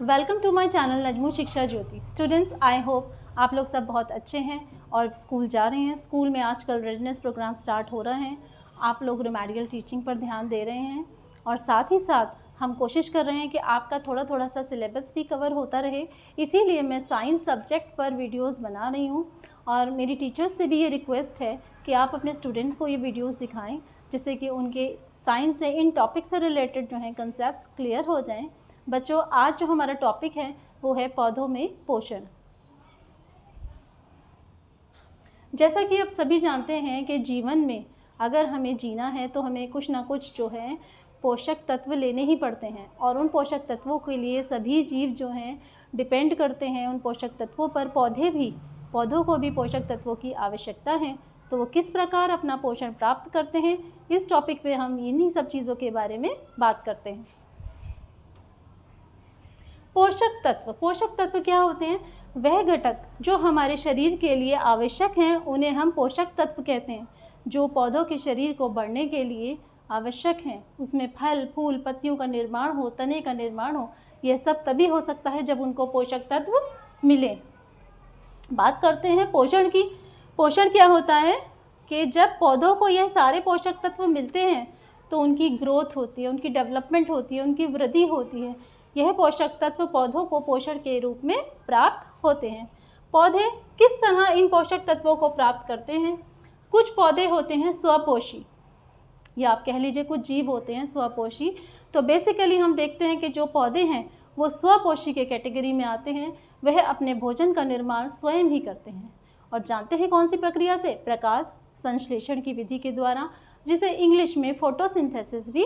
Welcome to my channel नजमू शिक्षा ज्योति। Students, I hope आप लोग सब बहुत अच्छे हैं और स्कूल जा रहे हैं। स्कूल में आजकल रेडनेस प्रोग्राम स्टार्ट हो रहे हैं। आप लोग रेमेडियल टीचिंग पर ध्यान दे रहे हैं और साथ ही साथ हम कोशिश कर रहे हैं कि आपका थोड़ा थोड़ा सा सिलेबस भी कवर होता रहे। इसीलिए मैं साइंस सब्जेक्ट पर वीडियोस बना रही हूँ और मेरी टीचर्स से भी ये रिक्वेस्ट है कि आप अपने स्टूडेंट्स को ये वीडियोस दिखाएं, जिससे कि उनके साइंस से इन टॉपिक से रिलेटेड जो हैं कंसेप्ट्स क्लियर हो जाएं। बच्चों, आज जो हमारा टॉपिक है वो है पौधों में पोषण। जैसा कि आप सभी जानते हैं कि जीवन में अगर हमें जीना है तो हमें कुछ ना कुछ जो है पोषक तत्व लेने ही पड़ते हैं और उन पोषक तत्वों के लिए सभी जीव जो हैं डिपेंड करते हैं उन पोषक तत्वों पर। पौधों को भी पोषक तत्वों की आवश्यकता है। तो वो किस प्रकार अपना पोषण प्राप्त करते हैं, इस टॉपिक पे हम इन्हीं सब चीज़ों के बारे में बात करते हैं। पोषक तत्व क्या होते हैं? वह घटक जो हमारे शरीर के लिए आवश्यक हैं उन्हें हम पोषक तत्व कहते हैं। जो पौधों के शरीर को बढ़ने के लिए आवश्यक हैं, उसमें फल फूल पत्तियों का निर्माण हो, तने का निर्माण हो, यह सब तभी हो सकता है जब उनको पोषक तत्व मिले। बात करते हैं पोषण की। पोषण क्या होता है कि जब पौधों को यह सारे पोषक तत्व मिलते हैं तो उनकी ग्रोथ होती है, उनकी डेवलपमेंट होती है, उनकी वृद्धि होती है। यह पोषक तत्व पौधों को पोषण के रूप में प्राप्त होते हैं। पौधे किस तरह इन पोषक तत्वों को प्राप्त करते हैं? कुछ पौधे होते हैं स्वपोषी, या आप कह लीजिए कुछ जीव होते हैं स्वपोषी। तो बेसिकली हम देखते हैं कि जो पौधे हैं वो स्वपोषी के कैटेगरी में आते हैं। वह अपने भोजन का निर्माण स्वयं ही करते हैं और जानते हैं कौन सी प्रक्रिया से? प्रकाश संश्लेषण की विधि के द्वारा, जिसे इंग्लिश में फोटोसिंथेसिस भी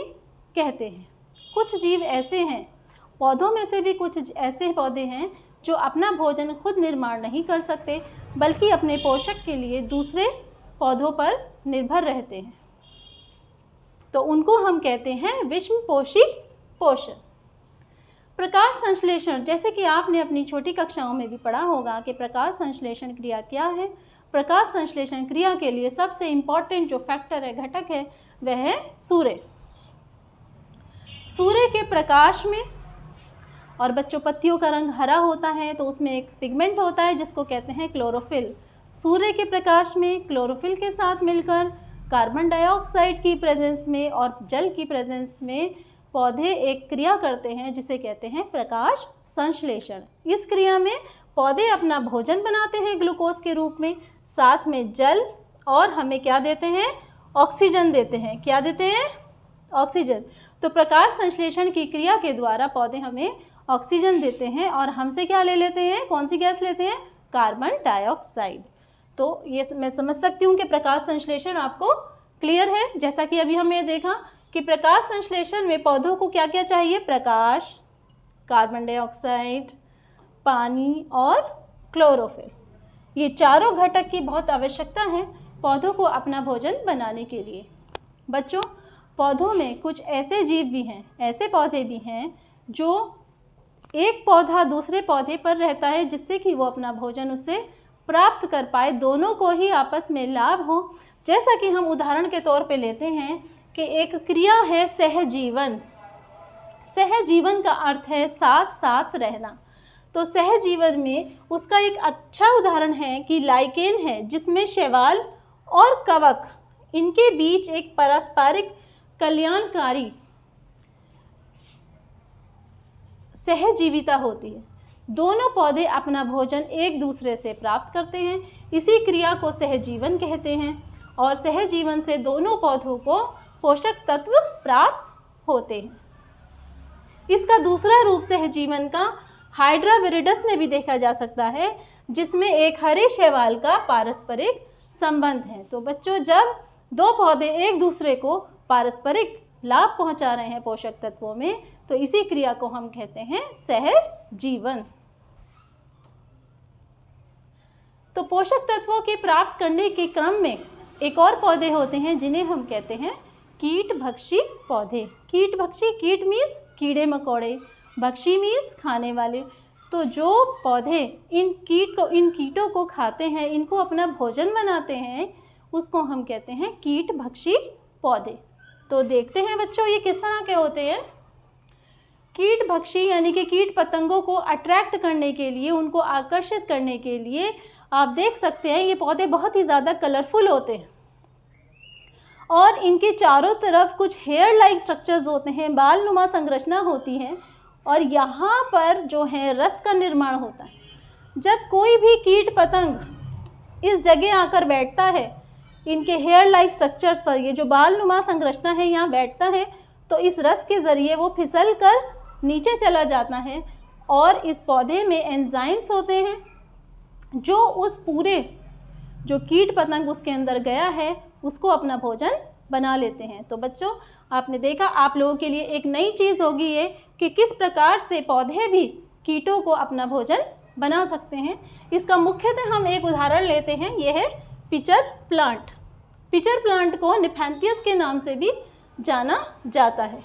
कहते हैं। कुछ जीव ऐसे हैं, पौधों में से भी कुछ ऐसे पौधे हैं जो अपना भोजन खुद निर्माण नहीं कर सकते बल्कि अपने पोषक के लिए दूसरे पौधों पर निर्भर रहते हैं। तो उनको हम कहते हैं विषमपोषी पोषण। प्रकाश संश्लेषण, जैसे कि आपने अपनी छोटी कक्षाओं में भी पढ़ा होगा कि प्रकाश संश्लेषण क्रिया क्या है। प्रकाश संश्लेषण क्रिया के लिए सबसे इम्पॉर्टेंट जो फैक्टर है, घटक है, वह है सूर्य। सूर्य के प्रकाश में, और बच्चों पत्तियों का रंग हरा होता है तो उसमें एक पिगमेंट होता है जिसको कहते हैं क्लोरोफिल। सूर्य के प्रकाश में क्लोरोफिल के साथ मिलकर कार्बन डाइऑक्साइड की प्रेजेंस में और जल की प्रेजेंस में पौधे एक क्रिया करते हैं जिसे कहते हैं प्रकाश संश्लेषण। इस क्रिया में पौधे अपना भोजन बनाते हैं ग्लूकोज के रूप में, साथ में जल, और हमें क्या देते हैं? ऑक्सीजन देते हैं। क्या देते हैं? ऑक्सीजन। तो प्रकाश संश्लेषण की क्रिया के द्वारा पौधे हमें ऑक्सीजन देते हैं और हमसे क्या ले लेते हैं? कौन सी गैस लेते हैं? Carbon dioxide. तो ये मैं समझ सकती हूँ कि प्रकाश संश्लेषण आपको क्लियर है। जैसा कि अभी हमने देखा कि प्रकाश संश्लेषण में पौधों को क्या क्या चाहिए? प्रकाश, कार्बन डाइऑक्साइड, पानी और क्लोरोफिल। ये चारों घटक की बहुत आवश्यकता है पौधों को अपना भोजन बनाने के लिए। बच्चों, पौधों में कुछ ऐसे जीव भी हैं, ऐसे पौधे भी हैं जो एक पौधा दूसरे पौधे पर रहता है जिससे कि वो अपना भोजन उससे प्राप्त कर पाए, दोनों को ही आपस में लाभ हो। जैसा कि हम उदाहरण के तौर पे लेते हैं कि एक क्रिया है सहजीवन। सहजीवन का अर्थ है साथ साथ रहना। तो सहजीवन में उसका एक अच्छा उदाहरण है कि लाइकेन है, जिसमें शैवाल और कवक, इनके बीच एक पारस्परिक कल्याणकारी सहजीविता होती है। दोनों पौधे अपना भोजन एक दूसरे से प्राप्त करते हैं। इसी क्रिया को सहजीवन कहते हैं और सहजीवन से दोनों पौधों को पोषक तत्व प्राप्त होते हैं। इसका दूसरा रूप सहजीवन का हाइड्रा विरिडस में भी देखा जा सकता है, जिसमें एक हरे शैवाल का पारस्परिक संबंध है। तो बच्चों, जब दो पौधे एक दूसरे को पारस्परिक लाभ पहुंचा रहे हैं पोषक तत्वों में, तो इसी क्रिया को हम कहते हैं सहजीवन। तो पोषक तत्वों के प्राप्त करने के क्रम में एक और पौधे होते हैं जिन्हें हम कहते हैं कीटभक्षी पौधे। कीटभक्षी, कीट मीन्स कीड़े मकोड़े, भक्षी मीन्स खाने वाले। तो जो पौधे इन कीटों को खाते हैं, इनको अपना भोजन बनाते हैं, उसको हम कहते हैं कीटभक्षी पौधे। तो देखते हैं बच्चों ये किस तरह के होते हैं। कीट भक्षी यानी कि कीट पतंगों को अट्रैक्ट करने के लिए, उनको आकर्षित करने के लिए आप देख सकते हैं ये पौधे बहुत ही ज़्यादा कलरफुल होते हैं और इनके चारों तरफ कुछ हेयर लाइक स्ट्रक्चर्स होते हैं, बाल नुमा संरचना होती है और यहाँ पर जो है रस का निर्माण होता है। जब कोई भी कीट पतंग इस जगह आकर बैठता है, इनके हेयर लाइक स्ट्रक्चर्स पर, ये जो बाल नुमा संरचना है यहाँ बैठता है, तो इस रस के ज़रिए वो फिसल कर नीचे चला जाता है और इस पौधे में एंजाइम्स होते हैं जो उस पूरे जो कीट पतंग उसके अंदर गया है उसको अपना भोजन बना लेते हैं। तो बच्चों, आपने देखा, आप लोगों के लिए एक नई चीज़ होगी ये कि किस प्रकार से पौधे भी कीटों को अपना भोजन बना सकते हैं। इसका मुख्यतः हम एक उदाहरण लेते हैं, ये है पिचर प्लांट। पिचर प्लांट को निफेंथियस के नाम से भी जाना जाता है।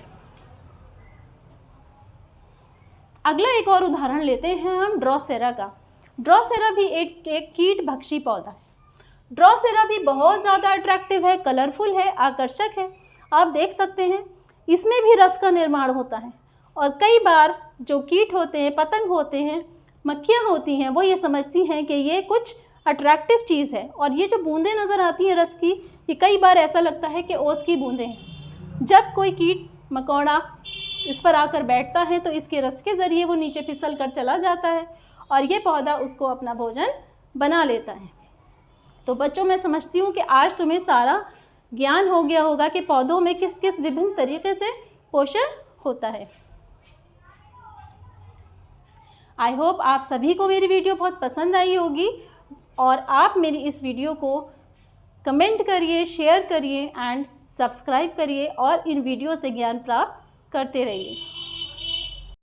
अगला एक और उदाहरण लेते हैं हम ड्रोसेरा का। ड्रोसेरा भी एक कीट भक्षी पौधा है। ड्रोसेरा भी बहुत ज़्यादा अट्रैक्टिव है, कलरफुल है, आकर्षक है। आप देख सकते हैं इसमें भी रस का निर्माण होता है और कई बार जो कीट होते हैं, पतंग होते हैं, मक्खियाँ होती हैं, वो ये समझती हैं कि ये कुछ अट्रैक्टिव चीज़ है और ये जो बूंदें नज़र आती हैं रस की, ये कई बार ऐसा लगता है कि ओस की बूंदें हैं। जब कोई कीट मकोड़ा इस पर आकर बैठता है तो इसके रस के ज़रिए वो नीचे फिसल कर चला जाता है और ये पौधा उसको अपना भोजन बना लेता है। तो बच्चों, मैं समझती हूँ कि आज तुम्हें सारा ज्ञान हो गया होगा कि पौधों में किस किस विभिन्न तरीके से पोषण होता है। आई होप आप सभी को मेरी वीडियो बहुत पसंद आई होगी और आप मेरी इस वीडियो को कमेंट करिए, शेयर करिए एंड सब्सक्राइब करिए और इन वीडियो से ज्ञान प्राप्त करते रहिए।